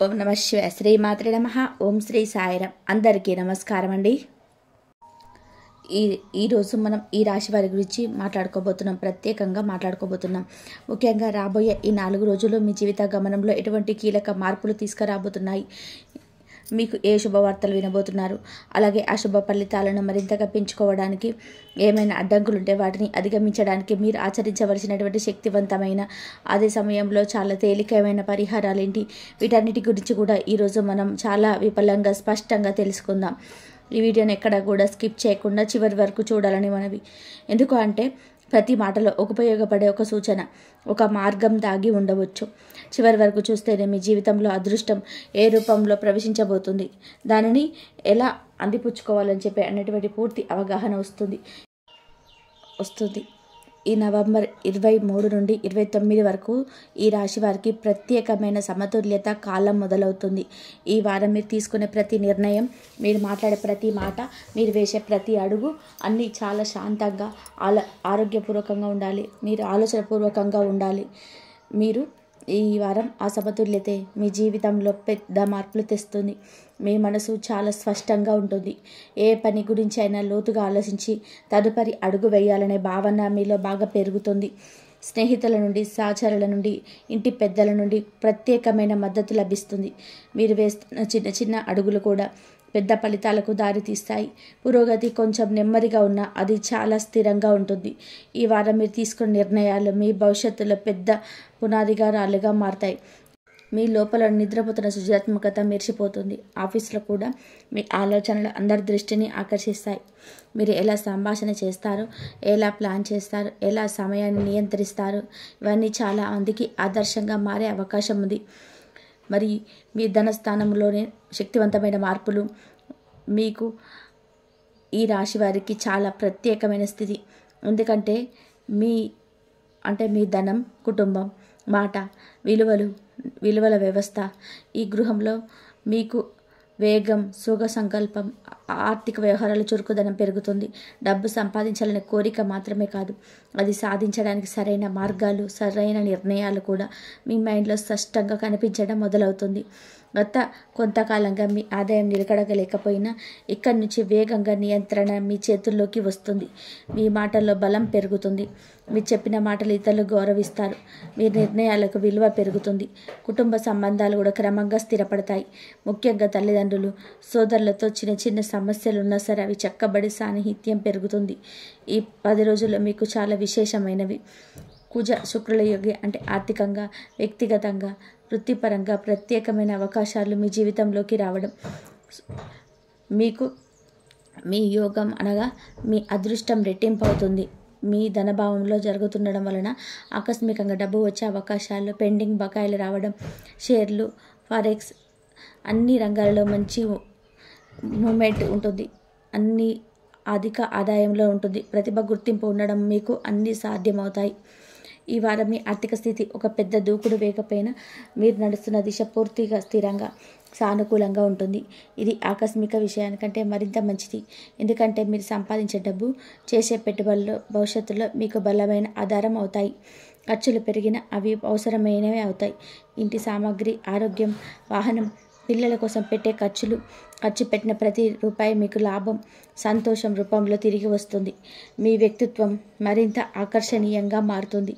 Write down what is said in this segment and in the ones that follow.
ఓం నమ శివాయ. శ్రీమాత్రే నమః. ఓం శ్రీ సాయిరాం. అందరికీ నమస్కారం అండి. ఈరోజు మనం ఈ రాశి వారి గురించి ప్రత్యేకంగా మాట్లాడుకోబోతున్నాం. ముఖ్యంగా రాబోయే ఈ 4 రోజుల్లో మీ జీవిత గమనంలో ఎటువంటి కీలక మార్పులు తీసుకురాబోతున్నాయి, మీకు ఏ శుభవార్తలు వినబోతున్నారు, అలాగే ఆ శుభ ఫలితాలను మరింతగా పెంచుకోవడానికి ఏమైనా అడ్డంకులుంటే వాటిని అధిగమించడానికి మీరు ఆచరించవలసినటువంటి శక్తివంతమైన అదే సమయంలో చాలా తేలికమైన పరిహారాలు ఏంటి, వీటన్నిటి గురించి కూడా ఈరోజు మనం చాలా విపులంగా స్పష్టంగా తెలుసుకుందాం. ఈ వీడియోని ఎక్కడ కూడా స్కిప్ చేయకుండా చివరి వరకు చూడాలని మనవి. ఎందుకు అంటే ప్రతి మాటలో ఉపయోగపడే ఒక సూచన, ఒక మార్గం దాగి ఉండవచ్చు. చివరి వరకు చూస్తేనే మీ జీవితంలో అదృష్టం ఏ రూపంలో ప్రవేశించబోతుంది, దానిని ఎలా అందిపుచ్చుకోవాలని చెప్పి అన్నటువంటి పూర్తి అవగాహన వస్తుంది. ఈ నవంబర్ 23 నుండి 29 వరకు ఈ రాశి వారికి ప్రత్యేకమైన సమతుల్యత కాలం మొదలవుతుంది. ఈ వారం మీరు తీసుకునే ప్రతి నిర్ణయం, మీరు మాట్లాడే ప్రతి మాట, మీరు వేసే ప్రతి అడుగు అన్నీ చాలా శాంతంగా ఆరోగ్యపూర్వకంగా ఉండాలి. మీరు ఆలోచనపూర్వకంగా ఉండాలి. మీరు ఈ వారం ఆ సమతుల్యతే మీ జీవితంలో పెద్ద మార్పులు తెస్తుంది. మీ మనసు చాలా స్పష్టంగా ఉంటుంది. ఏ పని గురించి అయినా లోతుగా ఆలోచించి తదుపరి అడుగు వేయాలనే భావన మీలో బాగా పెరుగుతుంది. స్నేహితుల నుండి, సహచరుల నుండి, ఇంటి పెద్దల నుండి ప్రత్యేకమైన మద్దతు లభిస్తుంది. మీరు వేస్తున్న చిన్న చిన్న అడుగులు కూడా పెద్ద ఫలితాలకు దారితీస్తాయి. పురోగతి కొంచెం నెమ్మదిగా ఉన్నా అది చాలా స్థిరంగా ఉంటుంది. ఈ వారం మీరు తీసుకున్న నిర్ణయాలు మీ భవిష్యత్తులో పెద్ద పునాదిగా రాళ్ళుగా మారతాయి. మీ లోపల నిద్రపోతున్న సృజనాత్మకత మెరిసిపోతుంది. ఆఫీస్లో కూడా మీ ఆలోచనలు అందరి దృష్టిని ఆకర్షిస్తాయి. మీరు ఎలా సంభాషణ చేస్తారు, ఎలా ప్లాన్ చేస్తారు, ఎలా సమయాన్ని నియంత్రిస్తారు, ఇవన్నీ చాలా మందికి ఆదర్శంగా మారే అవకాశం ఉంది. మరి మీ ధనస్థానంలోనే శక్తివంతమైన మార్పులు మీకు ఈ రాశి వారికి చాలా ప్రత్యేకమైన స్థితి. ఎందుకంటే మీ ధనం, కుటుంబం, మాట, విలువల వ్యవస్థ, ఈ గృహంలో మీకు వేగం, సుఖ సంకల్పం, ఆర్థిక వ్యవహారాల చురుకుదనం పెరుగుతుంది. డబ్బు సంపాదించాలనే కోరిక మాత్రమే కాదు, అది సాధించడానికి సరైన మార్గాలు, సరైన నిర్ణయాలు కూడా మీ మైండ్లో స్పష్టంగా కనిపించడం మొదలవుతుంది. గత కొంతకాలంగా మీ ఆదాయం నిలకడగలేకపోయినా ఇక్కడి నుంచి వేగంగా నియంత్రణ మీ చేతుల్లోకి వస్తుంది. మీ మాటల్లో బలం పెరుగుతుంది. మీరు చెప్పిన మాటలు ఇతరులు గౌరవిస్తారు. మీ నిర్ణయాలకు విలువ పెరుగుతుంది. కుటుంబ సంబంధాలు కూడా క్రమంగా స్థిరపడతాయి. ముఖ్యంగా తల్లిదండ్రులు, సోదరులతో చిన్న చిన్న సమస్యలు ఉన్నా సరే అవి చక్కబడి సాన్నిహిత్యం పెరుగుతుంది. ఈ 10 రోజుల్లో మీకు చాలా విశేషమైనవి. కుజ శుక్రుల యోగి అంటే ఆర్థికంగా, వ్యక్తిగతంగా, వృత్తిపరంగా ప్రత్యేకమైన అవకాశాలు మీ జీవితంలోకి రావడం. మీకు మీ యోగం అనగా మీ అదృష్టం రెట్టింపు అవుతుంది. మీ ధనభావంలో జరుగుతుండడం వలన ఆకస్మికంగా డబ్బు వచ్చే అవకాశాలు, పెండింగ్ బకాయిలు రావడం, షేర్లు, ఫారెక్స్ అన్ని రంగాలలో మంచి మూమెంట్ ఉంటుంది. అన్ని అధిక ఆదాయంలో ఉంటుంది. ప్రతిభ, గుర్తింపు ఉండడం మీకు అన్నీ సాధ్యమవుతాయి. ఈ వారం మీ ఆర్థిక స్థితి ఒక పెద్ద దూకుడు వేగపైన మీరు నడుస్తున్న దిశ పూర్తిగా స్థిరంగా, సానుకూలంగా ఉంటుంది. ఇది ఆకస్మిక విషయానికంటే మరింత మంచిది. ఎందుకంటే మీరు సంపాదించే డబ్బు, చేసే పెట్టుబడులు భవిష్యత్తులో మీకు బలమైన ఆధారం అవుతాయి. ఖర్చులు పెరిగినా అవి అవసరమైనవి అవుతాయి. ఇంటి సామాగ్రి, ఆరోగ్యం, వాహనం, పిల్లల కోసం పెట్టే ఖర్చు పెట్టిన ప్రతి రూపాయి మీకు లాభం, సంతోషం రూపంలో తిరిగి వస్తుంది. మీ వ్యక్తిత్వం మరింత ఆకర్షణీయంగా మారుతుంది.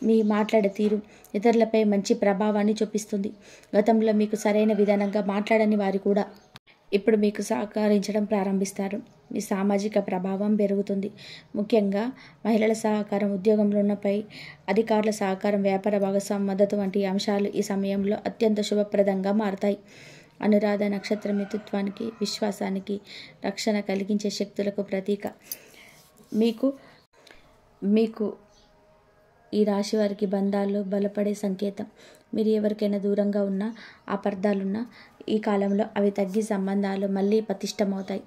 మీ మాట్లాడే తీరు ఇతరులపై మంచి ప్రభావాన్ని చూపిస్తుంది. గతంలో మీకు సరైన విధానంగా మాట్లాడని వారు కూడా ఇప్పుడు మీకు సహకరించడం ప్రారంభిస్తారు. మీ సామాజిక ప్రభావం పెరుగుతుంది. ముఖ్యంగా మహిళల సహకారం, ఉద్యోగంలో ఉన్నపై అధికారుల సహకారం, వ్యాపార భాగస్వామ్య మద్దతు వంటి అంశాలు ఈ సమయంలో అత్యంత శుభప్రదంగా మారతాయి. అనురాధ నక్షత్రం మిత్రుత్వానికి, విశ్వాసానికి, రక్షణ కలిగించే శక్తులకు ప్రతీక. మీకు ఈ రాశి వారికి బంధాల్లో బలపడే సంకేతం. మీరు ఎవరికైనా దూరంగా ఉన్నా, అపార్థాలున్నా ఈ కాలంలో అవి తగ్గి సంబంధాలు మళ్ళీ పటిష్టమవుతాయి.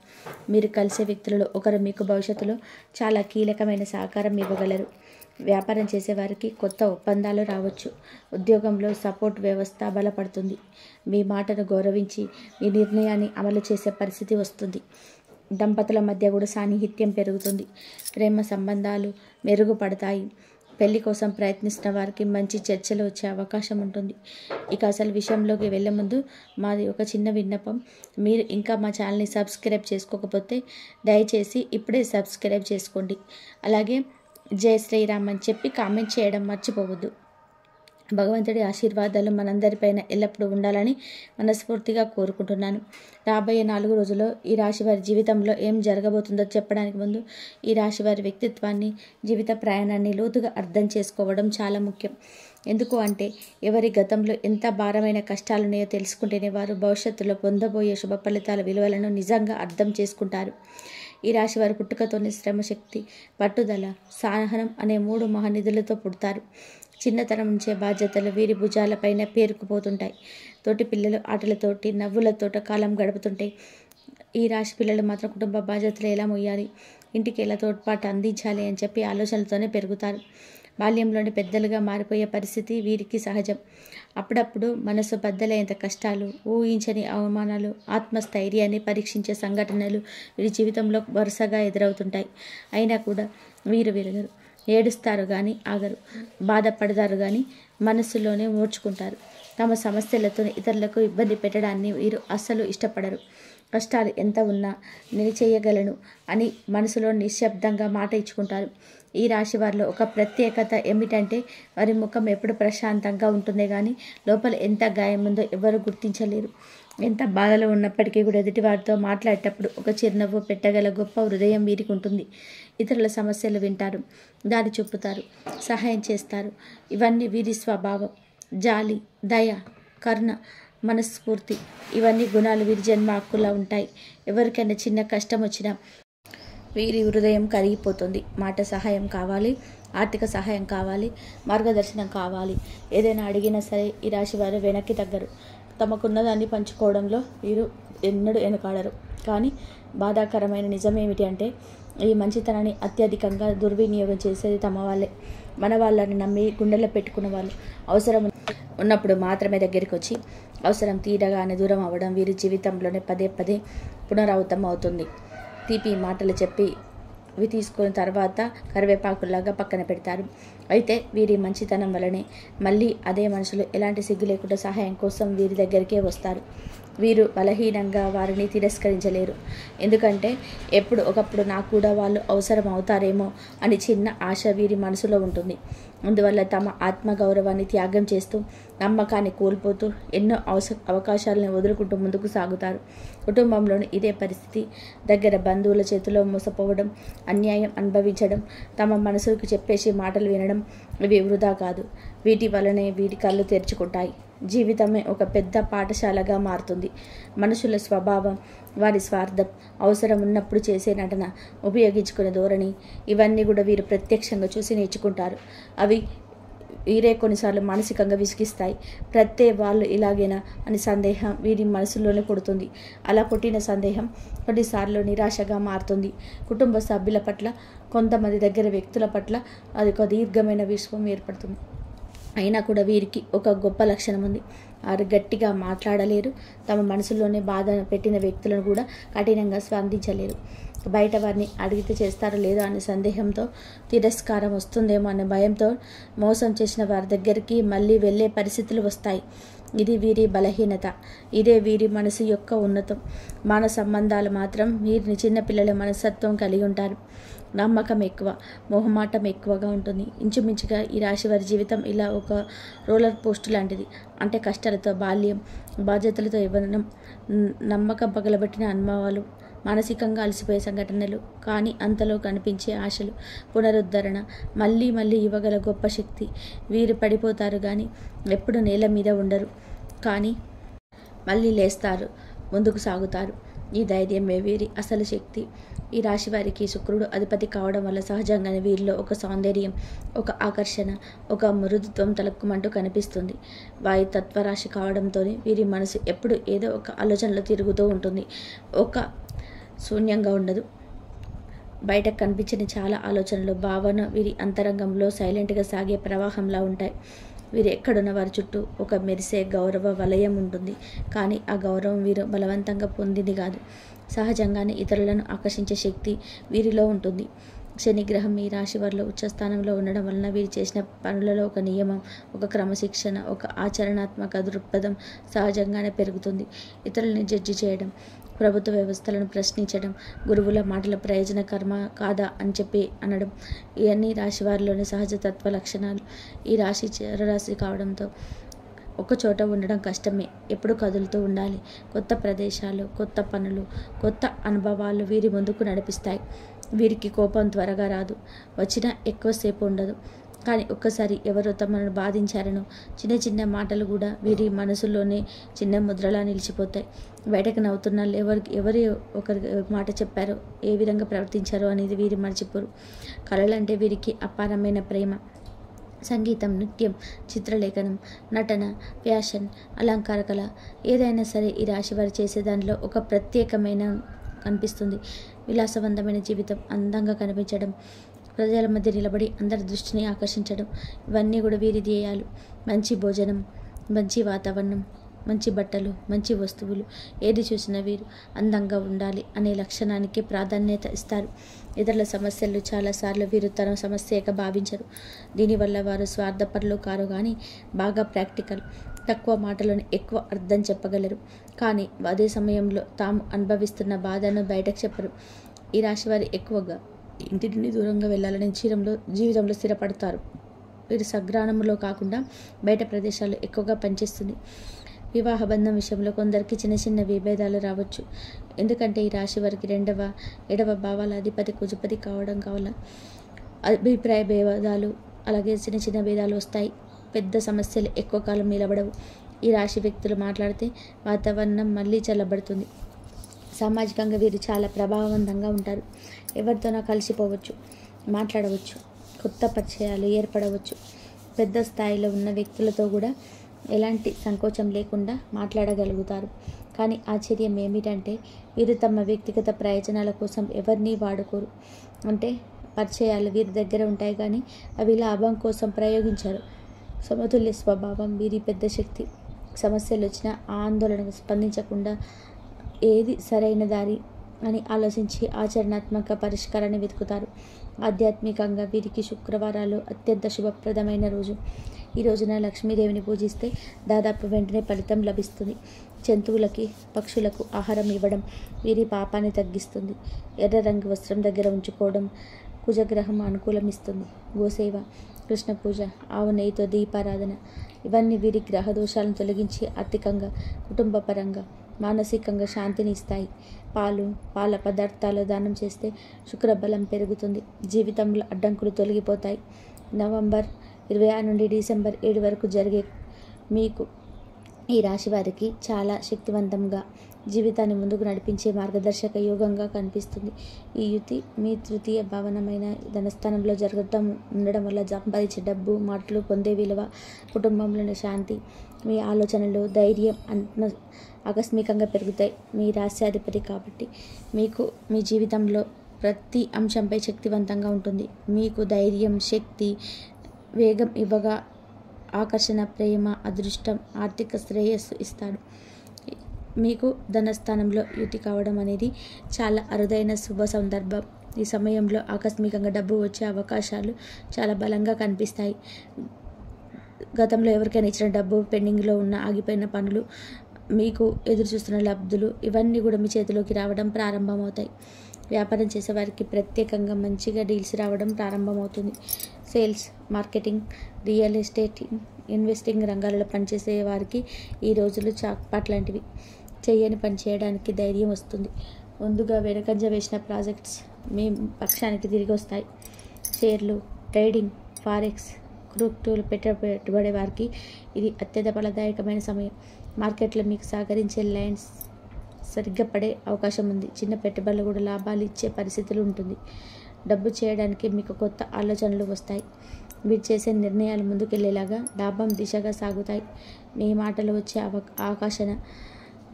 మీరు కలిసే వ్యక్తులలో ఒకరు మీకు భవిష్యత్తులో చాలా కీలకమైన సహకారం ఇవ్వగలరు. వ్యాపారం చేసేవారికి కొత్త ఒప్పందాలు రావచ్చు. ఉద్యోగంలో సపోర్ట్ వ్యవస్థ బలపడుతుంది. మీ మాటను గౌరవించి మీ నిర్ణయాన్ని అమలు చేసే పరిస్థితి వస్తుంది. దంపతుల మధ్య కూడా సాన్నిహిత్యం పెరుగుతుంది. ప్రేమ సంబంధాలు మెరుగుపడతాయి. పెళ్లి కోసం ప్రయత్నిస్తున్న వారికి మంచి చర్చలు వచ్చే అవకాశం ఉంటుంది. ఇక అసలు విషయంలోకి వెళ్ళే ముందు మాది ఒక చిన్న విన్నపం. మీరు ఇంకా మా ఛానల్ని సబ్స్క్రైబ్ చేసుకోకపోతే దయచేసి ఇప్పుడే సబ్స్క్రైబ్ చేసుకోండి. అలాగే జై శ్రీరామ్ అని చెప్పి కామెంట్ చేయడం మర్చిపోవద్దు. భగవంతుడి ఆశీర్వాదాలు మనందరిపైన ఎల్లప్పుడూ ఉండాలని మనస్ఫూర్తిగా కోరుకుంటున్నాను. రాబోయే 4 రోజుల్లో ఈ రాశి వారి జీవితంలో ఏం జరగబోతుందో చెప్పడానికి ముందు ఈ రాశి వారి వ్యక్తిత్వాన్ని, జీవిత ప్రయాణాన్ని లోతుగా అర్థం చేసుకోవడం చాలా ముఖ్యం. ఎందుకు అంటే ఎవరి గతంలో ఎంత భారమైన కష్టాలున్నాయో తెలుసుకుంటేనే వారు భవిష్యత్తులో పొందబోయే శుభ ఫలితాల విలువలను నిజంగా అర్థం చేసుకుంటారు. ఈ రాశి వారి పుట్టుకతోనే శ్రమశక్తి, పట్టుదల, సహనం అనే 3 మహానిధులతో పుడతారు. చిన్నతనం నుంచే బాధ్యతలు వీరి భుజాలపైన పేరుకుపోతుంటాయి. తోటి పిల్లలు ఆటలతోటి, నవ్వులతోట కాలం గడుపుతుంటాయి. ఈ రాశి పిల్లలు మాత్రం కుటుంబ బాధ్యతలు ఎలా మొయ్యాలి, ఇంటికి ఎలా తోడ్పాటు అందించాలి అని చెప్పి ఆలోచనలతోనే పెరుగుతారు. బాల్యంలోని పెద్దలుగా మారిపోయే పరిస్థితి వీరికి సహజం. అప్పుడప్పుడు మనసు బద్దలైనంత కష్టాలు, ఊహించని అవమానాలు, ఆత్మస్థైర్యాన్ని పరీక్షించే సంఘటనలు వీరి జీవితంలో వరుసగా ఎదురవుతుంటాయి. అయినా కూడా వీరు విరగరు. ఏడుస్తారు కానీ ఆగరు, బాధపడతారు కానీ మనస్సులోనే ఓర్చుకుంటారు. తమ సమస్యలతో ఇతరులకు ఇబ్బంది పెట్టడాన్ని వీరు అస్సలు ఇష్టపడరు. కష్టాలు ఎంత ఉన్నా నేను చేయగలను అని మనసులో నిశ్శబ్దంగా మాట ఇచ్చుకుంటారు. ఈ రాశి వారిలో ఒక ప్రత్యేకత ఏమిటంటే వారి ముఖం ఎప్పుడు ప్రశాంతంగా ఉంటుందే కానీ లోపల ఎంత గాయం ఉందో ఎవరు గుర్తించలేరు. ఎంత బాధలో ఉన్నప్పటికీ కూడా ఎదుటివారితో మాట్లాడేటప్పుడు ఒక చిరునవ్వు పెట్టగల గొప్ప హృదయం వీరికి ఉంటుంది. ఇతరుల సమస్యలు వింటారు, దారి చూపుతారు, సహాయం చేస్తారు. ఇవన్నీ వీరి స్వభావం. జాలి, దయ, కరుణ, మనస్ఫూర్తి ఇవన్నీ గుణాలు వీరి జన్మ హక్కులా ఉంటాయి. ఎవరికైనా చిన్న కష్టం వచ్చినా వీరి హృదయం కరిగిపోతుంది. మాట సహాయం కావాలి, ఆర్థిక సహాయం కావాలి, మార్గదర్శనం కావాలి, ఏదైనా అడిగినా సరే ఈ రాశి వారు వెనక్కి తగ్గరు. తమకున్నదాన్ని పంచుకోవడంలో వీరు ఎన్నడూ వెనుకాడరు. కానీ బాధాకరమైన నిజం ఏమిటి అంటే ఈ మంచితనాన్ని అత్యధికంగా దుర్వినియోగం చేసేది తమ వాళ్ళే. మన వాళ్ళని నమ్మి గుండెల్లో పెట్టుకున్న వాళ్ళు అవసరం ఉన్నప్పుడు మాత్రమే దగ్గరికి వచ్చి అవసరం తీరగానే దూరం అవ్వడం వీరి జీవితంలోనే పదే పదే పునరావృతం అవుతుంది. తీపి మాటలు చెప్పి ఇవి తీసుకున్న తర్వాత కరివేపాకులాగా పక్కన పెడతారు. అయితే వీరి మంచితనం వలనే మళ్ళీ అదే మనుషులు ఎలాంటి సిగ్గు లేకుండా సహాయం కోసం వీరి దగ్గరికే వస్తారు. వీరు బలహీనంగా వారిని తిరస్కరించలేరు. ఎందుకంటే ఎప్పుడు ఒకప్పుడు నాకు కూడా వాళ్ళు అవసరం అవుతారేమో అని చిన్న ఆశ వీరి మనసులో ఉంటుంది. అందువల్ల తమ ఆత్మగౌరవాన్ని త్యాగం చేస్తూ, నమ్మకాన్ని కోల్పోతూ ఎన్నో అవకాశాలను వదులుకుంటూ ముందుకు సాగుతారు. కుటుంబంలోని ఇదే పరిస్థితి. దగ్గర బంధువుల చేతిలో మోసపోవడం, అన్యాయం అనుభవించడం, తమ మనసుకు చెప్పేసి మాటలు వినడం ఇవి వృధా కాదు. వీటి వలనే వీరి కళ్ళు తెరుచుకుంటాయి. జీవితమే ఒక పెద్ద పాఠశాలగా మారుతుంది. మనుషుల స్వభావం, వారి స్వార్థం, అవసరం ఉన్నప్పుడు చేసే నటన, ఉపయోగించుకునే ధోరణి ఇవన్నీ కూడా వీరు ప్రత్యక్షంగా చూసి నేర్చుకుంటారు. అవి వీరే కొన్నిసార్లు మానసికంగా విసిగిస్తాయి. వాళ్ళు ఇలాగేనా అని సందేహం వీరి మనసులోనే పుడుతుంది. అలా పుట్టిన సందేహం కొన్నిసార్లు నిరాశగా మారుతుంది. కుటుంబ సభ్యుల పట్ల, కొంతమంది దగ్గర వ్యక్తుల పట్ల అది ఒక దీర్ఘమైన విశ్వం ఏర్పడుతుంది. అయినా కూడా వీరికి ఒక గొప్ప లక్షణం ఉంది. వారు గట్టిగా మాట్లాడలేరు. తమ మనసులోనే బాధ పెట్టిన వ్యక్తులను కూడా కఠినంగా స్పందించలేరు. బయట వారిని అడిగితే చేస్తారో లేదో అనే సందేహంతో, తిరస్కారం వస్తుందేమో అనే భయంతో మోసం చేసిన వారి దగ్గరికి మళ్ళీ వెళ్ళే పరిస్థితులు వస్తాయి. ఇది వీరి బలహీనత. ఇదే వీరి మనసు యొక్క ఉన్నతం. మానవ సంబంధాలు మాత్రం వీరిని చిన్నపిల్లల మనస్తత్వం కలిగి ఉంటారు. నమ్మకం ఎక్కువ, మొహమాటం ఎక్కువగా ఉంటుంది. ఇంచుమించుగా ఈ రాశి వారి జీవితం ఇలా ఒక రోలర్ పోస్ట్ లాంటిది. అంటే కష్టాలతో బాల్యం, బాధ్యతలతో యవ్వనం, నమ్మకం పగలబెట్టిన అనుభవాలు, మానసికంగా అలసిపోయే సంఘటనలు, కానీ అంతలో కనిపించే ఆశలు, పునరుద్ధరణ, మళ్ళీ మళ్ళీ ఇవ్వగల గొప్ప శక్తి. వీరు పడిపోతారు కానీ ఎప్పుడు నేల మీద ఉండరు. కానీ మళ్ళీ లేస్తారు, ముందుకు సాగుతారు. ఈ ధైర్యమే వీరి అసలు శక్తి. ఈ రాశి వారికి శుక్రుడు అధిపతి కావడం వల్ల సహజంగానే వీరిలో ఒక సౌందర్యం, ఒక ఆకర్షణ, ఒక మృదుత్వం తలక్కుమంటూ కనిపిస్తుంది. వాయు తత్వరాశి కావడంతో వీరి మనసు ఎప్పుడు ఏదో ఒక ఆలోచనలో తిరుగుతూ ఉంటుంది. ఒక శూన్యంగా ఉండదు. బయటకు కనిపించిన చాలా ఆలోచనలు, భావన వీరి అంతరంగంలో సైలెంట్గా సాగే ప్రవాహంలా ఉంటాయి. వీరు ఎక్కడున్న వారి చుట్టూ ఒక మెరిసే గౌరవ వలయం ఉంటుంది. కానీ ఆ గౌరవం వీరు బలవంతంగా పొందింది కాదు. సహజంగానే ఇతరులను ఆకర్షించే శక్తి వీరిలో ఉంటుంది. శనిగ్రహం మీ రాశి వారిలో ఉచ్చస్థానంలో ఉండడం వలన వీరు చేసిన పనులలో ఒక నియమం, ఒక క్రమశిక్షణ, ఒక ఆచరణాత్మక దృక్పథం సహజంగానే పెరుగుతుంది. ఇతరులని జడ్జి చేయడం, ప్రభుత్వ వ్యవస్థలను ప్రశ్నించడం, గురువుల మాటల ప్రయోజనకరమ కాదా అని చెప్పి అనడం, ఇవన్నీ రాశి వారిలోని సహజతత్వ లక్షణాలు. ఈ రాశి చరరాశి కావడంతో ఒక చోట ఉండడం కష్టమే. ఎప్పుడు కదులుతూ ఉండాలి. కొత్త ప్రదేశాలు, కొత్త పనులు, కొత్త అనుభవాలు వీరి ముందుకు నడిపిస్తాయి. వీరికి కోపం త్వరగా రాదు, వచ్చినా ఎక్కువసేపు ఉండదు. కానీ ఒక్కసారి ఎవరో తమను బాధించారనో చిన్న చిన్న మాటలు కూడా వీరి మనసులోనే చిన్న ముద్రలా నిలిచిపోతాయి. బయటకు నవ్వుతున్న ఎవరి ఒకరి మాట చెప్పారో, ఏ విధంగా ప్రవర్తించారో అనేది వీరు మర్చిపోరు. కళలంటే వీరికి అపారమైన ప్రేమ. సంగీతం, నృత్యం, చిత్రలేఖనం, నటన, ఫ్యాషన్, అలంకార కళ, ఏదైనా సరే ఈ రాశి వారు చేసే దానిలో ఒక ప్రత్యేకమైన కనిపిస్తుంది. విలాసవంతమైన జీవితం, అందంగా కనిపించడం, ప్రజల మధ్య నిలబడి అందరి దృష్టిని ఆకర్షించడం, ఇవన్నీ కూడా వీరి ధ్యేయాలు. మంచి భోజనం, మంచి వాతావరణం, మంచి బట్టలు, మంచి వస్తువులు, ఏది చూసినా వీరు అందంగా ఉండాలి అనే లక్షణానికి ప్రాధాన్యత ఇస్తారు. ఇతరుల సమస్యలు చాలాసార్లు వీరు తన సమస్యగా భావించరు. దీనివల్ల వారు స్వార్థపరులు కారు కానీ బాగా ప్రాక్టికల్. తక్కువ మాటలను ఎక్కువ అర్థం చెప్పగలరు. కానీ అదే సమయంలో తాము అనుభవిస్తున్న బాధను బయటకు చెప్పరు. ఈ రాశి వారు ఎక్కువగా ఇంటి నుండి దూరంగా వెళ్ళాలని జీవితంలో స్థిరపడతారు. వీరు స్వగ్రామంలో కాకుండా బయట ప్రదేశాల్లో ఎక్కువగా పనిచేస్తుంది. వివాహ బంధం విషయంలో కొందరికి చిన్న చిన్న విభేదాలు రావచ్చు. ఎందుకంటే ఈ రాశి వారికి 2వ, 7వ భావాల అధిపతి కుజపతి కావడం కావాల అభిప్రాయ భేదాలు, అలాగే చిన్న చిన్న భేదాలు వస్తాయి. పెద్ద సమస్యలు ఎక్కువ కాలం నిలబడవు. ఈ రాశి వ్యక్తులు మాట్లాడితే వాతావరణం మళ్ళీ చల్లబడుతుంది. సామాజికంగా వీరు చాలా ప్రభావవంతంగా ఉంటారు. ఎవరితోనో కలిసిపోవచ్చు, మాట్లాడవచ్చు, కొత్త పరిచయాలు ఏర్పడవచ్చు. పెద్ద స్థాయిలో ఉన్న వ్యక్తులతో కూడా ఎలాంటి సంకోచం లేకుండా మాట్లాడగలుగుతారు. కానీ ఆశ్చర్యం ఏమిటంటే వీరు తమ వ్యక్తిగత ప్రయోజనాల కోసం ఎవరిని వాడుకోరు. అంటే పరిచయాలు వీరి దగ్గర ఉంటాయి కానీ అవి లాభం కోసం ప్రయోగించారు. సమతుల్య స్వభావం వీరి పెద్ద శక్తి. సమస్యలు వచ్చినా ఆందోళనకు స్పందించకుండా ఏది సరైన దారి అని ఆలోచించి ఆచరణాత్మక పరిష్కారాన్ని వెతుకుతారు. ఆధ్యాత్మికంగా వీరికి శుక్రవారాలు అత్యంత శుభప్రదమైన రోజు. ఈ రోజున లక్ష్మీదేవిని పూజిస్తే దాదాపు వెంటనే ఫలితం లభిస్తుంది. జంతువులకి, పక్షులకు ఆహారం ఇవ్వడం వీరి పాపాన్ని తగ్గిస్తుంది. ఎర్ర రంగు వస్త్రం దగ్గర ఉంచుకోవడం కుజగ్రహం అనుకూలం ఇస్తుంది. గోసేవ, కృష్ణ పూజ, ఆవు నెయ్యితో దీపారాధన, ఇవన్నీ వీరి గ్రహ దోషాలను తొలగించి ఆర్థికంగా, కుటుంబపరంగా, మానసికంగా శాంతిని ఇస్తాయి. పాల పదార్థాలు దానం చేస్తే శుక్రబలం పెరుగుతుంది. జీవితంలో అడ్డంకులు తొలగిపోతాయి. నవంబర్ 26 నుండి డిసెంబర్ 7 వరకు జరిగే మీకు ఈ రాశి వారికి చాలా శక్తివంతంగా జీవితాన్ని ముందుకు నడిపించే మార్గదర్శక యోగంగా కనిపిస్తుంది. ఈ యుతి మీ తృతీయ భావనమైన ధనస్థానంలో ఉండడం వల్ల సంపాదించే డబ్బు, మాటలు పొందే విలువ, కుటుంబంలోని శాంతి, మీ ఆలోచనలు, ధైర్యం ఆకస్మికంగా పెరుగుతాయి. మీ రాశ్యాధిపతి కాబట్టి మీకు మీ జీవితంలో ప్రతి అంశంపై శక్తివంతంగా ఉంటుంది. మీకు ధైర్యం, శక్తి, వేగం ఇవ్వగా ఆకర్షణ, ప్రేమ, అదృష్టం, ఆర్థిక శ్రేయస్సు ఇస్తాడు. మీకు ధనస్థానంలో యుతి కావడం అనేది చాలా అరుదైన శుభ సందర్భం. ఈ సమయంలో ఆకస్మికంగా డబ్బు వచ్చే అవకాశాలు చాలా బలంగా కనిపిస్తాయి. గతంలో ఎవరికైనా ఇచ్చిన డబ్బు, పెండింగ్లో ఉన్న ఆగిపోయిన పనులు, మీకు ఎదురు చూస్తున్న లబ్ధులు, ఇవన్నీ కూడా మీ చేతిలోకి రావడం ప్రారంభమవుతాయి. వ్యాపారం చేసేవారికి ప్రత్యేకంగా మంచిగా డీల్స్ రావడం ప్రారంభమవుతుంది. Sales, marketing, real estate, investing రంగాలలో పనిచేసే వారికి ఈ రోజులు చాక్పాట్ లాంటివి. చేయని పని చేయడానికి ధైర్యం వస్తుంది. ముందుగా వెనకంజ వేసిన ప్రాజెక్ట్స్ మీ పక్షానికి తిరిగి వస్తాయి. షేర్లు, ట్రేడింగ్, ఫారెక్స్, క్రిప్టోలు పెట్టుబడే వారికి ఇది అత్యంత ఫలదాయకమైన సమయం. మార్కెట్లో మీకు సహకరించే లైన్స్ సరిగ్గా పడే అవకాశం ఉంది. చిన్న పెట్టుబడులు కూడా లాభాలు ఇచ్చే పరిస్థితులు ఉంటుంది. డబ్బు చేయడానికి మీకు కొత్త ఆలోచనలు వస్తాయి. మీరు చేసే నిర్ణయాలు ముందుకెళ్లేలాగా లాభం దిశగా సాగుతాయి. మీ మాటలు వచ్చే ఆకర్షణ,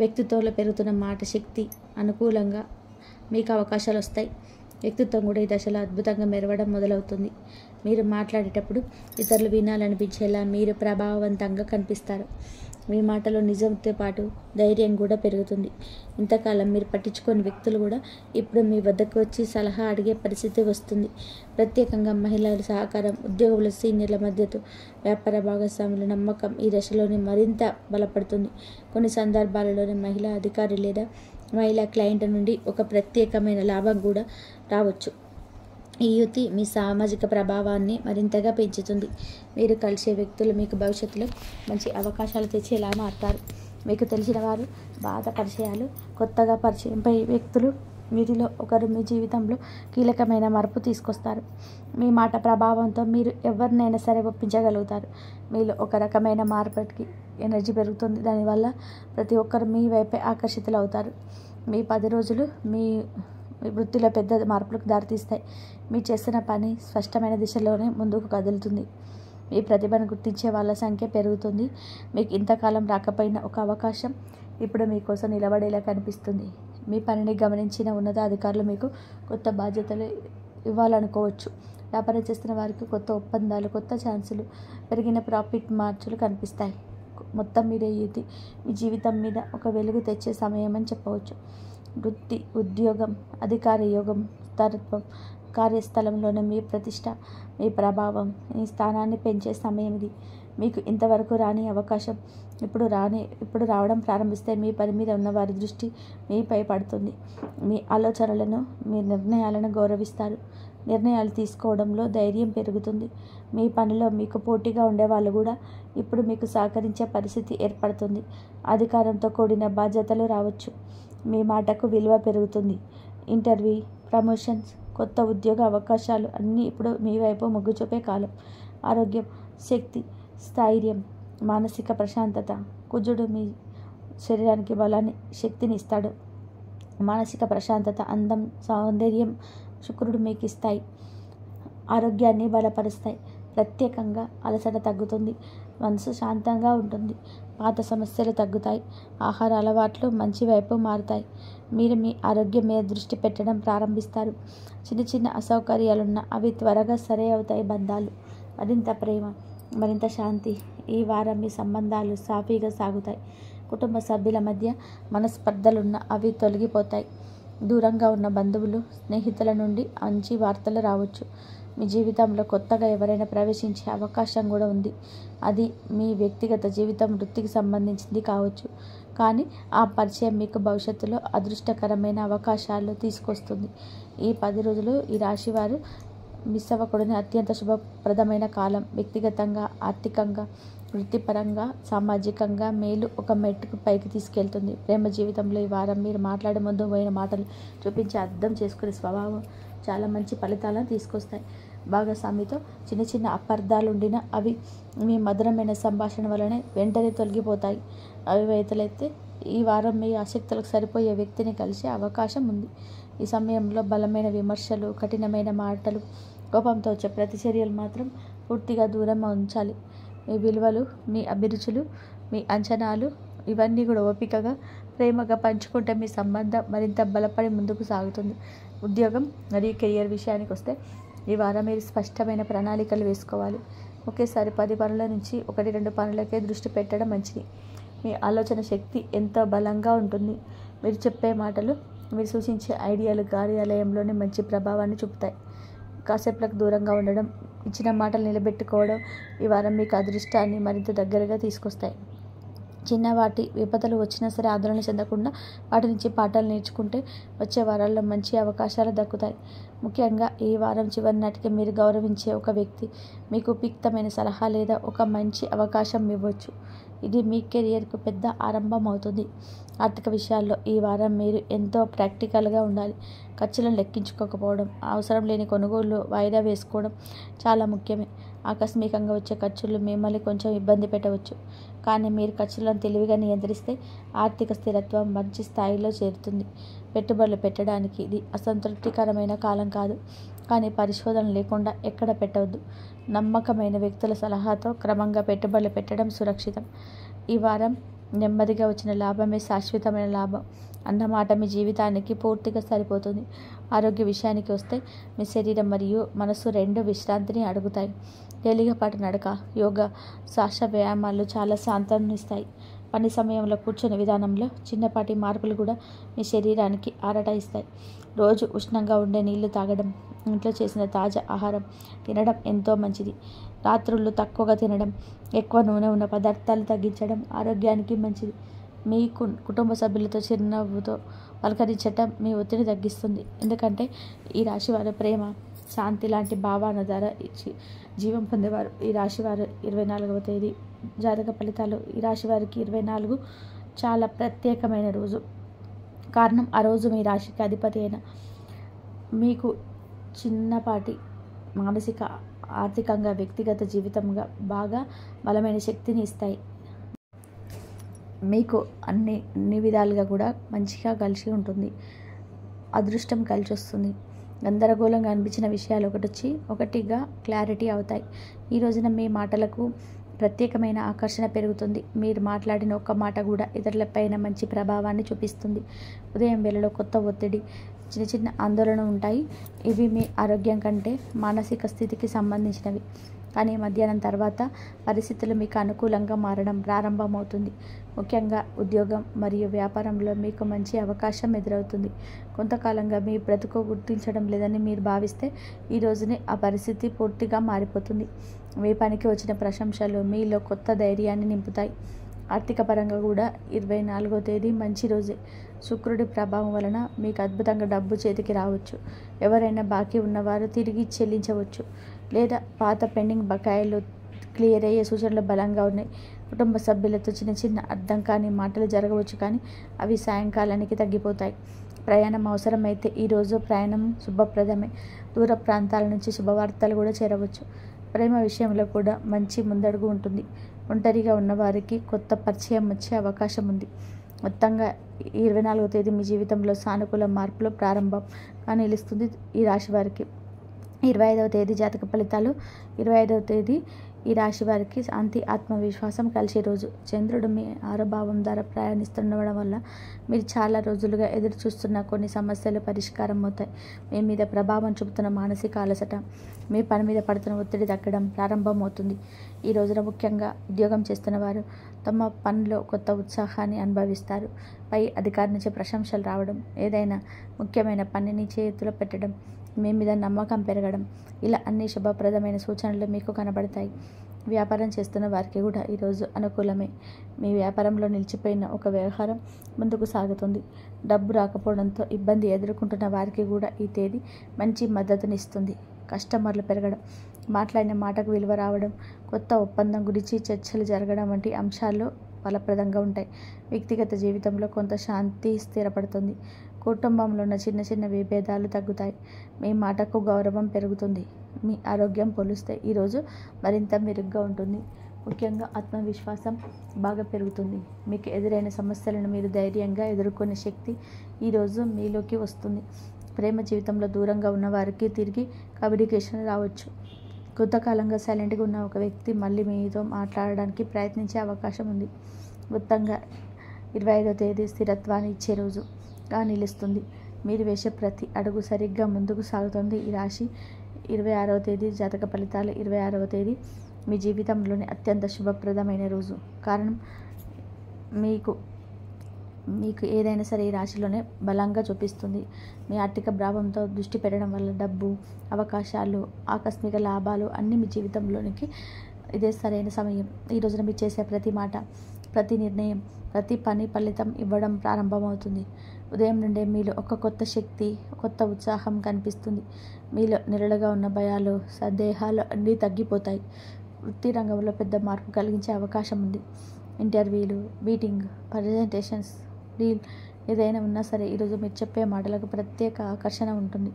వ్యక్తిత్వంలో పెరుగుతున్న మాట శక్తి అనుకూలంగా మీకు అవకాశాలు వస్తాయి. వ్యక్తిత్వం కూడా ఈ దశలో అద్భుతంగా మెరవడం మొదలవుతుంది. మీరు మాట్లాడేటప్పుడు ఇతరులు వినాలనిపించేలా మీరు ప్రభావవంతంగా కనిపిస్తారు. మీ మాటలో నిజంతో పాటు ధైర్యం కూడా పెరుగుతుంది. ఇంతకాలం మీరు పట్టించుకోని వ్యక్తులు కూడా ఇప్పుడు మీ వద్దకు వచ్చి సలహా అడిగే పరిస్థితి వస్తుంది. ప్రత్యేకంగా మహిళల సహకారం, ఉద్యోగుల సీనియర్ల మద్దతు, వ్యాపార భాగస్వాముల నమ్మకం ఈ దశలోనే మరింత బలపడుతుంది. కొన్ని సందర్భాలలోనే మహిళా అధికారి లేదా మహిళా క్లయింట్ నుండి ఒక ప్రత్యేకమైన లాభం కూడా రావచ్చు. ఈ యుతి మీ సామాజిక ప్రభావాన్ని మరింతగా పెంచుతుంది. మీరు కలిసే వ్యక్తులు మీకు భవిష్యత్తులో మంచి అవకాశాలు తెచ్చేలా మారుతారు. మీకు తెలిసిన వారు, పాత పరిచయాలు, కొత్తగా పరిచయంపై వ్యక్తులు వీటిలో ఒకరు మీ జీవితంలో కీలకమైన మార్పు తీసుకొస్తారు. మీ మాట ప్రభావంతో మీరు ఎవరినైనా సరే ఒప్పించగలుగుతారు. మీలో ఒక రకమైన మార్పుకి ఎనర్జీ పెరుగుతుంది. దానివల్ల ప్రతి ఒక్కరు మీ వైపే ఆకర్షితులు అవుతారు. మీ 10 రోజులు మీ వృత్తిలో పెద్ద మార్పులకు దారితీస్తాయి. మీరు చేస్తున్న పని స్పష్టమైన దిశలోనే ముందుకు కదులుతుంది. మీ ప్రతిభను గుర్తించే వాళ్ళ సంఖ్య పెరుగుతుంది. మీకు ఇంతకాలం రాకపోయిన ఒక అవకాశం ఇప్పుడు మీకోసం నిలబడేలా కనిపిస్తుంది. మీ పనిని గమనించిన ఉన్నతాధికారులు మీకు కొత్త బాధ్యతలు ఇవ్వాలనుకోవచ్చు. వ్యాపారం చేస్తున్న వారికి కొత్త ఒప్పందాలు, కొత్త ఛాన్సులు, పెరిగిన ప్రాఫిట్ మార్చులు కనిపిస్తాయి. మొత్తం మీద ఇది మీ జీవితం మీద ఒక వెలుగు తెచ్చే సమయం అని చెప్పవచ్చు. వృత్తి, ఉద్యోగం, అధికార యోగం, స్థిరత్వం, కార్యస్థలంలోనే మీ ప్రతిష్ట, మీ ప్రభావం, మీ స్థానాన్ని పెంచే సమయం ఇది. మీకు ఇంతవరకు రాని అవకాశం ఇప్పుడు రావడం ప్రారంభిస్తే మీ పని మీద ఉన్న వారి దృష్టి మీపై పడుతుంది. మీ ఆలోచనలను, మీ నిర్ణయాలను గౌరవిస్తారు. నిర్ణయాలు తీసుకోవడంలో ధైర్యం పెరుగుతుంది. మీ పనిలో మీకు పోటీగా ఉండేవాళ్ళు కూడా ఇప్పుడు మీకు సహకరించే పరిస్థితి ఏర్పడుతుంది. అధికారంతో కూడిన బాధ్యతలు రావచ్చు. మీ మాటకు విలువ పెరుగుతుంది. ఇంటర్వ్యూ, ప్రమోషన్స్, కొత్త ఉద్యోగ అవకాశాలు అన్నీ ఇప్పుడు మీ వైపు మొగ్గు చూపే కాలం. ఆరోగ్యం, శక్తి, స్థైర్యం, మానసిక ప్రశాంతత. కుజుడు మీ శరీరానికి బలాన్ని, శక్తిని ఇస్తాడు. మానసిక ప్రశాంతత, అందం, సౌందర్యం శుక్రుడు మీకు ఇస్తాయి. ఆరోగ్యాన్ని బలపరుస్తాయి. ప్రత్యేకంగా అలసట తగ్గుతుంది. మనసు శాంతంగా ఉంటుంది. పాత సమస్యలు తగ్గుతాయి. ఆహార అలవాట్లు మంచి వైపు మారుతాయి. మీరు మీ ఆరోగ్యం మీద దృష్టి పెట్టడం ప్రారంభిస్తారు. చిన్న చిన్న అసౌకర్యాలున్నా అవి త్వరగా సరి అవుతాయి. బంధాలు, మరింత ప్రేమ, మరింత శాంతి. ఈ వారం మీ సంబంధాలు సాఫీగా సాగుతాయి. కుటుంబ సభ్యుల మధ్య మనస్పర్ధలున్న అవి తొలగిపోతాయి. దూరంగా ఉన్న బంధువులు, స్నేహితుల నుండి మంచి వార్తలు రావచ్చు. మీ జీవితంలో కొత్తగా ఎవరైనా ప్రవేశించే అవకాశం కూడా ఉంది. అది మీ వ్యక్తిగత జీవితం, వృత్తికి సంబంధించింది కావచ్చు. కానీ ఆ పరిచయం మీకు భవిష్యత్తులో అదృష్టకరమైన అవకాశాలు తీసుకొస్తుంది. ఈ 10 రోజులు ఈ రాశి వారు మిస్ అవ్వకూడని అత్యంత శుభప్రదమైన కాలం. వ్యక్తిగతంగా, ఆర్థికంగా, వృత్తిపరంగా, సామాజికంగా మేలు ఒక మెట్టుకు పైకి తీసుకెళ్తుంది. ప్రేమ జీవితంలో ఈ వారం మీరు మాట్లాడే ముందు పోయిన మాటలు చూపించి అర్థం చేసుకునే స్వభావం చాలా మంచి ఫలితాలను తీసుకొస్తాయి. భాగస్వామితో చిన్న చిన్న అపార్థాలు ఉండినా అవి మీ మధురమైన సంభాషణ వలనే వెంటనే తొలగిపోతాయి. అవివాహితులైతే ఈ వారం మీ ఆసక్తులకు సరిపోయే వ్యక్తిని కలిసే అవకాశం ఉంది. ఈ సమయంలో బలమైన విమర్శలు, కఠినమైన మాటలు, కోపంతో వచ్చే ప్రతిచర్యలు మాత్రం పూర్తిగా దూరం ఉంచాలి. మీ విలువలు, మీ అభిరుచులు, మీ అంచనాలు ఇవన్నీ కూడా ఓపికగా, ప్రేమగా పంచుకుంటే మీ సంబంధం మరింత బలపడి ముందుకు సాగుతుంది. ఉద్యోగం మరియు కెరియర్ విషయానికి వస్తే ఈ వారం మీరు స్పష్టమైన ప్రణాళికలు వేసుకోవాలి. ఒకేసారి 10 పనుల నుంచి 1-2 పనులకే దృష్టి పెట్టడం మంచిది. మీ ఆలోచన శక్తి ఎంతో బలంగా ఉంటుంది. మీరు చెప్పే మాటలు, మీరు సూచించే ఐడియాలు కార్యాలయంలోనే మంచి ప్రభావాన్ని చూపుతాయి. కాసేపులకు దూరంగా ఉండడం, ఇచ్చిన మాటలు నిలబెట్టుకోవడం ఈ వారం మీకు అదృష్టాన్ని మరింత దగ్గరగా తీసుకొస్తాయి. చిన్నవాటి విపత్తులు వచ్చినా సరే ఆందోళన చెందకుండా వాటి నుంచి పాఠాలు నేర్చుకుంటే వచ్చే వారాల్లో మంచి అవకాశాలు దక్కుతాయి. ముఖ్యంగా ఈ వారం చివరి నాటికి మీరు గౌరవించే ఒక వ్యక్తి మీకు ఉపయుక్తమైన సలహా లేదా ఒక మంచి అవకాశం ఇవ్వచ్చు. ఇది మీ కెరియర్కు పెద్ద ఆరంభం అవుతుంది. ఆర్థిక విషయాల్లో ఈ వారం మీరు ఎంతో ప్రాక్టికల్గా ఉండాలి. ఖర్చులను లెక్కించుకోకపోవడం, అవసరం లేని కొనుగోళ్లు వాయిదా వేసుకోవడం చాలా ముఖ్యమే. ఆకస్మికంగా వచ్చే ఖర్చులు మిమ్మల్ని కొంచెం ఇబ్బంది పెట్టవచ్చు. కానీ మీరు ఖర్చులను తెలివిగా నియంత్రిస్తే ఆర్థిక స్థిరత్వం మంచి స్థాయిలో చేరుతుంది. పెట్టుబడులు పెట్టడానికి ఇది అసంతృప్తికరమైన కాలం కాదు. కానీ పరిశోధన లేకుండా ఎక్కడ పెట్టవద్దు. నమ్మకమైన వ్యక్తుల సలహాతో క్రమంగా పెట్టుబడులు పెట్టడం సురక్షితం. ఈ వారం నెమ్మదిగా వచ్చిన లాభమే శాశ్వతమైన లాభం అన్నమాట మీ జీవితానికి పూర్తిగా సరిపోతుంది. ఆరోగ్య విషయానికి వస్తే మీ శరీరం మరియు మనసు రెండు విశ్రాంతిని అడుగుతాయి. తేలికపాటి నడక, యోగా, శ్వాస వ్యాయామాలు చాలా శాంతాన్నిస్తాయి. పని సమయంలో కూర్చునే విధానంలో చిన్నపాటి మార్పులు కూడా మీ శరీరానికి ఆరాట ఇస్తాయి. రోజు ఉష్ణంగా ఉండే నీళ్లు తాగడం, ఇంట్లో చేసిన తాజా ఆహారం తినడం ఎంతో మంచిది. రాత్రుళ్ళు తక్కువగా తినడం, ఎక్కువ నూనె ఉన్న పదార్థాలు తగ్గించడం ఆరోగ్యానికి మంచిది. మీ కుటుంబ సభ్యులతో చిరునవ్వుతో పలకరించటం మీ ఒత్తిడి తగ్గిస్తుంది. ఎందుకంటే ఈ రాశి వారి ప్రేమ, శాంతి లాంటి భావన ద్వారా జీవం పొందేవారు. ఈ రాశివారు 24వ తేదీ జాతక ఫలితాలు. ఈ రాశి వారికి 24 చాలా ప్రత్యేకమైన రోజు. కారణం ఆ రోజు మీ రాశికి అధిపతి అయిన మీకు చిన్నపాటి మానసిక, ఆర్థికంగా, వ్యక్తిగత జీవితంగా బాగా బలమైన శక్తిని ఇస్తాయి. మీకు అన్ని విధాలుగా కూడా మంచిగా కలిసి ఉంటుంది. అదృష్టం కలిసి వస్తుంది. గందరగోళంగా అనిపించిన విషయాలు ఒకటిగా క్లారిటీ అవుతాయి. ఈ రోజున మీ మాటలకు ప్రత్యేకమైన ఆకర్షణ పెరుగుతుంది. మీరు మాట్లాడిన ఒక్క మాట కూడా ఇతరులపైన మంచి ప్రభావాన్ని చూపిస్తుంది. ఉదయం వేళలో కొత్త ఒత్తిడి, చిన్న ఆందోళన ఉంటాయి. ఇవి మీ ఆరోగ్యం కంటే మానసిక స్థితికి సంబంధించినవి. కానీ మధ్యాహ్నం తర్వాత పరిస్థితులు మీకు అనుకూలంగా మారడం ప్రారంభమవుతుంది. ముఖ్యంగా ఉద్యోగం మరియు వ్యాపారంలో మీకు మంచి అవకాశం ఎదురవుతుంది. కొంతకాలంగా మీ బ్రతుకు గుర్తించడం లేదని మీరు భావిస్తే ఈ రోజునే ఆ పరిస్థితి పూర్తిగా మారిపోతుంది. మీ పనికి వచ్చిన ప్రశంసలు మీలో కొత్త ధైర్యాన్ని నింపుతాయి. ఆర్థిక పరంగా కూడా 24వ తేదీ మంచి రోజే. శుక్రుడి ప్రభావం వలన మీకు అద్భుతంగా డబ్బు చేతికి రావచ్చు. ఎవరైనా బాకీ ఉన్నవారు తిరిగి చెల్లించవచ్చు, లేదా పాత పెండింగ్ బకాయిలు క్లియర్ అయ్యే సూచనలు బలంగా ఉన్నాయి. కుటుంబ సభ్యులతో చిన్న అర్థం కాని మాటలు జరగవచ్చు, కానీ అవి సాయంకాలానికి తగ్గిపోతాయి. ప్రయాణం అవసరమైతే ఈరోజు ప్రయాణం శుభప్రదమే. దూర ప్రాంతాల నుంచి శుభవార్తలు కూడా చేరవచ్చు. ప్రేమ విషయంలో కూడా మంచి ముందడుగు ఉంటుంది. ఒంటరిగా ఉన్నవారికి కొత్త పరిచయం వచ్చే అవకాశం ఉంది. మొత్తంగా 24వ తేదీ మీ జీవితంలో సానుకూల మార్పులు ప్రారంభంగా నిలుస్తుంది. ఈ రాశి వారికి 25వ తేదీ జాతక ఫలితాలు. 25వ తేదీ ఈ రాశి వారికి శాంతి, ఆత్మవిశ్వాసం కలిసే రోజు. చంద్రుడు మీ 6వ భావం ద్వారా ప్రయాణిస్తుండడం వల్ల మీరు చాలా రోజులుగా ఎదురు చూస్తున్న కొన్ని సమస్యలు పరిష్కారం అవుతాయి. మీ మీద ప్రభావం చూపుతున్న మానసిక అలసట, మీ పని మీద పడుతున్న ఒత్తిడి తగ్గడం ప్రారంభమవుతుంది. ఈ రోజున ముఖ్యంగా ఉద్యోగం చేస్తున్న వారు తమ పనిలో కొత్త ఉత్సాహాన్ని అనుభవిస్తారు. పై అధికారి నుంచి ప్రశంసలు రావడం, ఏదైనా ముఖ్యమైన పనిని చేతిలో పెట్టడం, మీ మీద నమ్మకం పెరగడం, ఇలా అన్ని శుభప్రదమైన సూచనలు మీకు కనబడతాయి. వ్యాపారం చేస్తున్న వారికి కూడా ఈరోజు అనుకూలమే. మీ వ్యాపారంలో నిలిచిపోయిన ఒక వ్యవహారం ముందుకు సాగుతుంది. డబ్బు రాకపోవడంతో ఇబ్బంది ఎదుర్కొంటున్న వారికి కూడా ఈ తేదీ మంచి మద్దతునిస్తుంది. కస్టమర్లు పెరగడం, మాట్లాడిన మాటకు విలువ రావడం, కొత్త ఒప్పందం గురించి చర్చలు జరగడం వంటి అంశాలు ఫలప్రదంగా ఉంటాయి. వ్యక్తిగత జీవితంలో కొంత శాంతి స్థిరపడుతుంది. కుటుంబంలో ఉన్న చిన్న విభేదాలు తగ్గుతాయి. మీ మాటకు గౌరవం పెరుగుతుంది. మీ ఆరోగ్యం పోలిస్తే ఈరోజు మరింత మెరుగ్గా ఉంటుంది. ముఖ్యంగా ఆత్మవిశ్వాసం బాగా పెరుగుతుంది. మీకు ఎదురైన సమస్యలను మీరు ధైర్యంగా ఎదుర్కొనే శక్తి ఈరోజు మీలోకి వస్తుంది. ప్రేమ జీవితంలో దూరంగా ఉన్న వారికి తిరిగి కమ్యూనికేషన్ రావచ్చు. కొంతకాలంగా సైలెంట్గా ఉన్న ఒక వ్యక్తి మళ్ళీ మీతో మాట్లాడడానికి ప్రయత్నించే అవకాశం ఉంది. మొత్తంగా 25వ తేదీ స్థిరత్వాన్ని ఇచ్చే రోజుగా నిలుస్తుంది. మీరు వేసే ప్రతి అడుగు సరిగ్గా ముందుకు సాగుతుంది. ఈ రాశి 26వ తేదీ జాతక ఫలితాలు. 26వ తేదీ మీ జీవితంలోని అత్యంత శుభప్రదమైన రోజు. కారణం మీకు ఏదైనా సరే ఈ రాశిలోనే బలంగా చూపిస్తుంది. మీ ఆర్థిక భావంతో దృష్టి పెట్టడం వల్ల డబ్బు, అవకాశాలు, ఆకస్మిక లాభాలు అన్నీ మీ జీవితంలోనికి ఇదే సరైన సమయం. ఈ రోజున మీరు చేసే ప్రతి మాట, ప్రతి నిర్ణయం, ప్రతి పని ఫలితం ఇవ్వడం ప్రారంభమవుతుంది. ఉదయం నుండే మీలో ఒక కొత్త శక్తి, కొత్త ఉత్సాహం కనిపిస్తుంది. మీలో నిరళగా ఉన్న భయాలు, సందేహాలు అన్నీ తగ్గిపోతాయి. వృత్తి రంగంలో పెద్ద మార్పు కలిగించే అవకాశం ఉంది. ఇంటర్వ్యూలు, మీటింగ్, ప్రజెంటేషన్స్, డీల్ ఏదైనా ఉన్నా సరే ఈరోజు మీరు చెప్పే మాటలకు ప్రత్యేక ఆకర్షణ ఉంటుంది.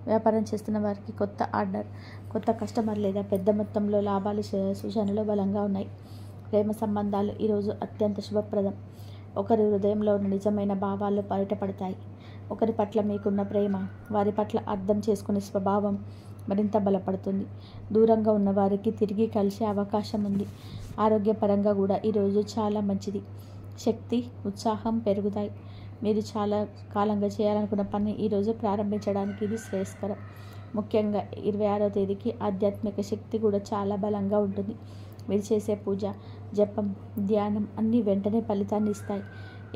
వ్యాపారం చేస్తున్న వారికి కొత్త ఆర్డర్, కొత్త కస్టమర్ లేదా పెద్ద మొత్తంలో లాభాలు సూచనలు బలంగా ఉన్నాయి. ప్రేమ సంబంధాలు ఈరోజు అత్యంత శుభప్రదం. ఒకరి హృదయంలో ఉన్న నిజమైన భావాలు బయటపడతాయి. ఒకరి పట్ల మీకున్న ప్రేమ, వారి పట్ల అర్థం చేసుకునే స్వభావం మరింత బలపడుతుంది. దూరంగా ఉన్న వారికి తిరిగి కలిసే అవకాశం ఉంది. ఆరోగ్యపరంగా కూడా ఈరోజు చాలా మంచిది. శక్తి, ఉత్సాహం పెరుగుతాయి. మీరు చాలా కాలంగా చేయాలనుకున్న పని ఈరోజు ప్రారంభించడానికి ఇది శ్రేయస్కరం. ముఖ్యంగా 26వ తేదీకి ఆధ్యాత్మిక శక్తి కూడా చాలా బలంగా ఉంటుంది. మీరు చేసే పూజ, జపం, ధ్యానం అన్నీ వెంటనే ఫలితాన్ని ఇస్తాయి.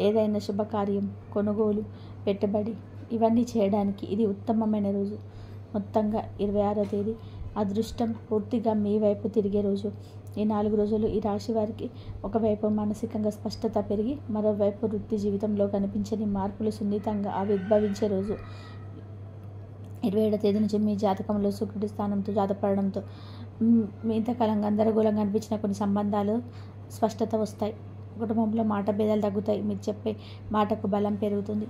ఏదైనా శుభకార్యం, కొనుగోలు, పెట్టుబడి ఇవన్నీ చేయడానికి ఇది ఉత్తమమైన రోజు. మొత్తంగా 26వ తేదీ అదృష్టం పూర్తిగా మీ వైపు తిరిగే రోజు. ఈ 4 రోజులు ఈ రాశి వారికి ఒకవైపు మానసికంగా స్పష్టత పెరిగి, మరోవైపు వృత్తి జీవితంలో కనిపించని మార్పులు సున్నితంగా ఆవిర్భవించే రోజు. 27వ తేదీ నుంచి మీ జాతకంలో శుక్రుడి స్థానంతో జాతపడడంతో మీ ఇంతకాలంగా గందరగోళంగా అనిపించిన కొన్ని సంబంధాలు స్పష్టత వస్తాయి. కుటుంబంలో మాట భేదాలు తగ్గుతాయి. మీరు చెప్పే మాటకు బలం పెరుగుతుంది.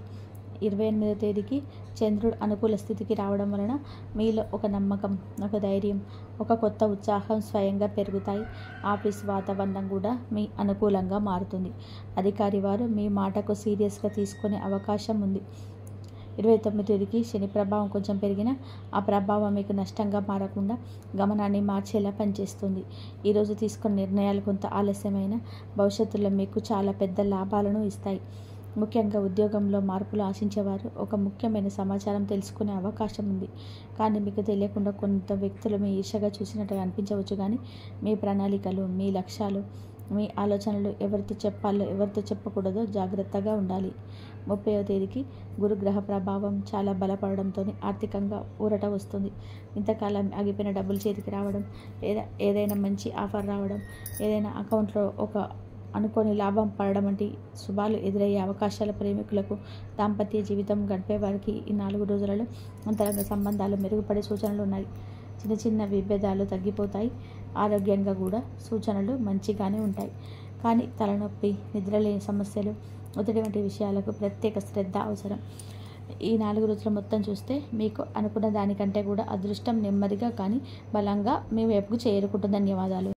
28వ తేదీకి చంద్రుడు అనుకూల స్థితికి రావడం వలన మీలో ఒక నమ్మకం, ఒక ధైర్యం, ఒక కొత్త ఉత్సాహం స్వయంగా పెరుగుతాయి. ఆఫీస్ వాతావరణం కూడా మీ అనుకూలంగా మారుతుంది. అధికారి వారు మీ మాటకు సీరియస్గా తీసుకునే అవకాశం ఉంది. 29వ తేదీకి శని ప్రభావం కొంచెం పెరిగినా ఆ ప్రభావం మీకు నష్టంగా మారకుండా గమనాన్ని మార్చేలా పనిచేస్తుంది. ఈరోజు తీసుకున్న నిర్ణయాలు కొంత ఆలస్యమైన భవిష్యత్తులో మీకు చాలా పెద్ద లాభాలను ఇస్తాయి. ముఖ్యంగా ఉద్యోగంలో మార్పులు ఆశించేవారు ఒక ముఖ్యమైన సమాచారం తెలుసుకునే అవకాశం ఉంది. కానీ మీకు తెలియకుండా కొంత వ్యక్తులు మీ ఈర్ష్యగా చూసినట్టుగా అనిపించవచ్చు. కానీ మీ ప్రణాళికలు, మీ లక్ష్యాలు, మీ ఆలోచనలు ఎవరితో చెప్పాలో ఎవరితో చెప్పకూడదో జాగ్రత్తగా ఉండాలి. 30వ తేదీకి గురుగ్రహ ప్రభావం చాలా బలపడడంతో ఆర్థికంగా ఊరట వస్తుంది. ఇంతకాలం ఆగిపోయిన డబ్బులు చేతికి రావడం, లేదా ఏదైనా మంచి ఆఫర్ రావడం, ఏదైనా అకౌంట్లో ఒక అనుకోని లాభం పడడం వంటి శుభాలు ఎదురయ్యే అవకాశాల ప్రేమికులకు, దాంపత్య జీవితం గడిపే వారికి ఈ 4 రోజులలో అంతరంగ సంబంధాలు మెరుగుపడే సూచనలు ఉన్నాయి. చిన్న చిన్న విభేదాలు తగ్గిపోతాయి. ఆరోగ్యంగా కూడా సూచనలు మంచిగానే ఉంటాయి. కానీ తలనొప్పి, నిద్రలేని సమస్యలు, ఒత్తిడి వంటి విషయాలకు ప్రత్యేక శ్రద్ధ అవసరం. ఈ 4 రోజుల మొత్తం చూస్తే మీకు అనుకున్న దానికంటే కూడా అదృష్టం నెమ్మదిగా కానీ బలంగా మీ వైపుకు చేరుకుంటుంది. ధన్యవాదాలు.